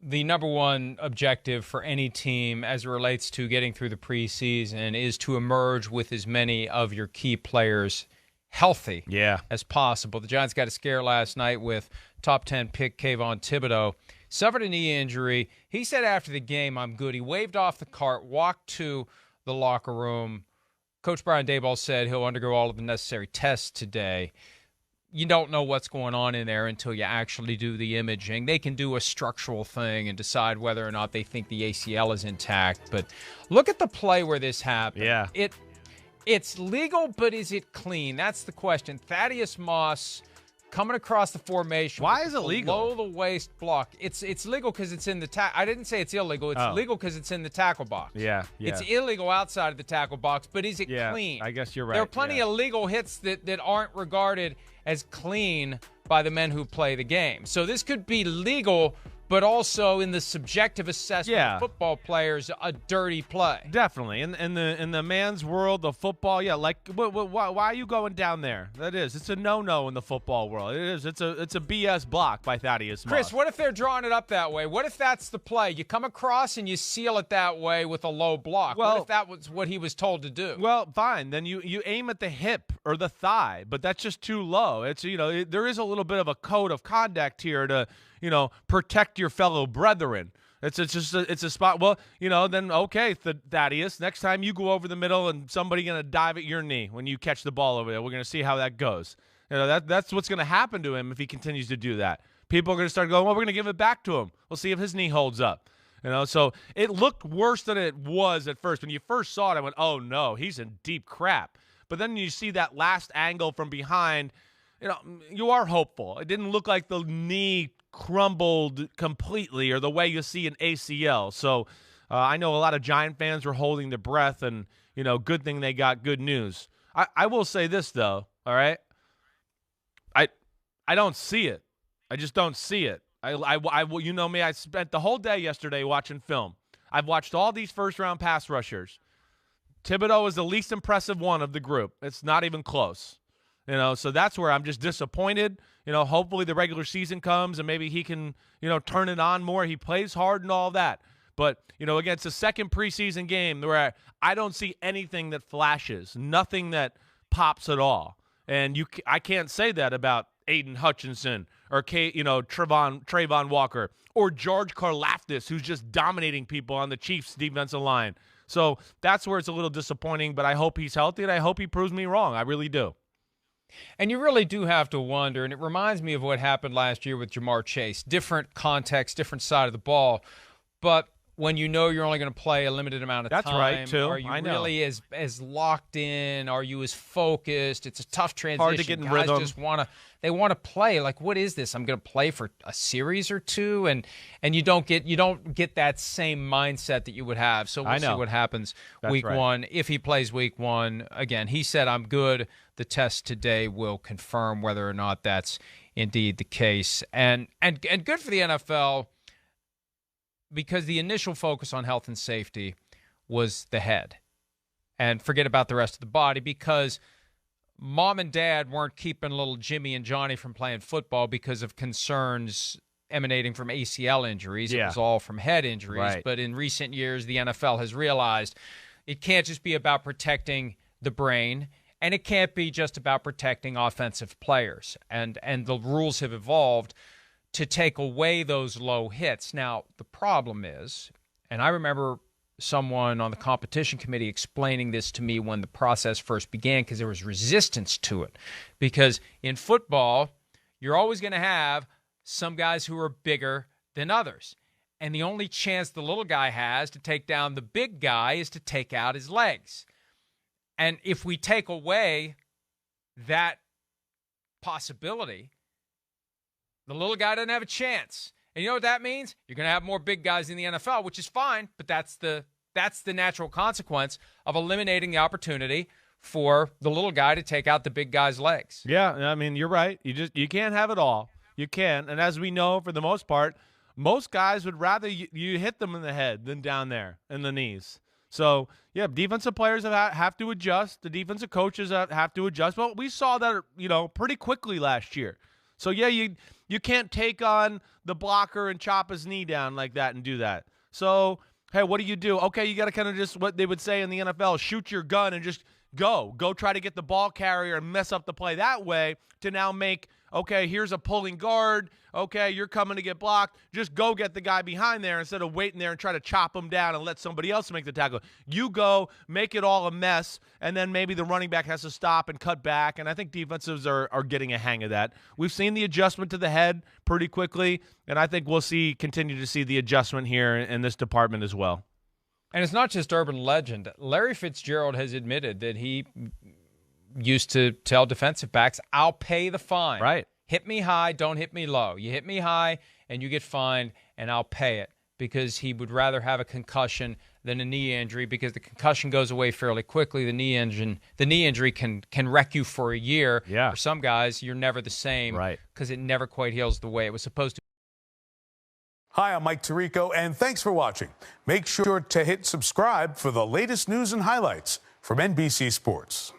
the number one objective for any team as it relates to getting through the preseason is to emerge with as many of your key players healthy as possible. The Giants got a scare last night with top 10 pick Kayvon Thibodeaux. Suffered a knee injury. He said after the game, I'm good. He waved off the cart, walked to the locker room. Coach Brian Daboll said he'll undergo all of the necessary tests today. You don't know what's going on in there until you actually do the imaging. They can do a structural thing and decide whether or not they think the ACL is intact. But look at the play where this happened. Yeah. It's legal, but is it clean? That's the question. Thaddeus Moss coming across the formation. Why is it legal? Below the waist block. It's legal because it's in the tackle. I didn't say it's illegal. It's legal because it's in the tackle box. Yeah. It's illegal outside of the tackle box, but is it clean? I guess you're right. There are plenty of legal hits that aren't regarded as clean by the men who play the game. So this could be legal, but also in the subjective assessment of football players, a dirty play. Definitely. In the man's world of football, why are you going down there? It's a no-no in the football world. It is. It's a BS block by Thaddeus Moss. Chris, what if they're drawing it up that way? What if that's the play? You come across and you seal it that way with a low block. What if that was what he was told to do? Well, fine. Then you aim at the hip or the thigh, but that's just too low. It's there is a little bit of a code of conduct here to protect your fellow brethren. It's a spot. Well, then okay, Thaddeus. Next time you go over the middle and somebody gonna dive at your knee when you catch the ball over there. We're gonna see how that goes. That's what's gonna happen to him if he continues to do that. People are gonna start going, well, we're gonna give it back to him. We'll see if his knee holds up. So it looked worse than it was at first. When you first saw it, I went, oh no, he's in deep crap. But then you see that last angle from behind. You are hopeful. It didn't look like the knee crumbled completely or the way you see an ACL. So I know a lot of Giant fans were holding their breath, and, good thing they got good news. I will say this, though, all right? I don't see it. I just don't see it. You know me, I spent the whole day yesterday watching film. I've watched all these first-round pass rushers. Thibodeaux is the least impressive one of the group. It's not even close. So that's where I'm just disappointed. Hopefully the regular season comes and maybe he can, turn it on more. He plays hard and all that. But, again, it's a second preseason game where I don't see anything that flashes, nothing that pops at all. And I can't say that about Aiden Hutchinson or Trayvon Walker or George Karlaftis, who's just dominating people on the Chiefs' defensive line. So that's where it's a little disappointing, but I hope he's healthy, and I hope he proves me wrong. I really do. And you really do have to wonder, and it reminds me of what happened last year with Jamar Chase. Different context, different side of the ball. But when you're only going to play a limited amount of time. That's right, too. Are you really as locked in? Are you as focused? It's a tough transition. Hard to get in Guys rhythm. just want to play. Like, what is this? I'm going to play for a series or two, and you don't get that same mindset that you would have. So we'll see what happens week one. If he plays week one, again, he said, I'm good. The test today will confirm whether or not that's indeed the case. And good for the NFL, because the initial focus on health and safety was the head. And forget about the rest of the body, because mom and dad weren't keeping little Jimmy and Johnny from playing football because of concerns emanating from ACL injuries. It was all from head injuries. Right. But in recent years, the NFL has realized it can't just be about protecting the brain, and it can't be just about protecting offensive players. And the rules have evolved to take away those low hits. Now, the problem is, and I remember someone on the competition committee explaining this to me when the process first began, because there was resistance to it. Because in football, you're always going to have some guys who are bigger than others. And the only chance the little guy has to take down the big guy is to take out his legs. And if we take away that possibility, the little guy doesn't have a chance. And you know what that means? You're going to have more big guys in the NFL, which is fine, but that's the natural consequence of eliminating the opportunity for the little guy to take out the big guy's legs. Yeah, I mean, you're right. You can't have it all. You can. And as we know, for the most part, most guys would rather you hit them in the head than down there in the knees. So, yeah, defensive players have to adjust. The defensive coaches have to adjust. Well, we saw that, pretty quickly last year. So, yeah, you can't take on the blocker and chop his knee down like that and do that. So, hey, what do? Okay, you got to kind of just, what they would say in the NFL, shoot your gun and just go try to get the ball carrier and mess up the play that way to now make, okay, here's a pulling guard. Okay, you're coming to get blocked. Just go get the guy behind there instead of waiting there and try to chop him down and let somebody else make the tackle. You go, make it all a mess, and then maybe the running back has to stop and cut back, and I think defensives are getting a hang of that. We've seen the adjustment to the head pretty quickly, and I think we'll continue to see the adjustment here in this department as well. And it's not just urban legend. Larry Fitzgerald has admitted that he used to tell defensive backs, I'll pay the fine. Right. Hit me high, don't hit me low. You hit me high and you get fined, and I'll pay it, because he would rather have a concussion than a knee injury, because the concussion goes away fairly quickly. The knee injury can wreck you for a year. Yeah. For some guys, you're never the same, right, because it never quite heals the way it was supposed to. Hi, I'm Mike Tirico, and thanks for watching. Make sure to hit subscribe for the latest news and highlights from NBC Sports.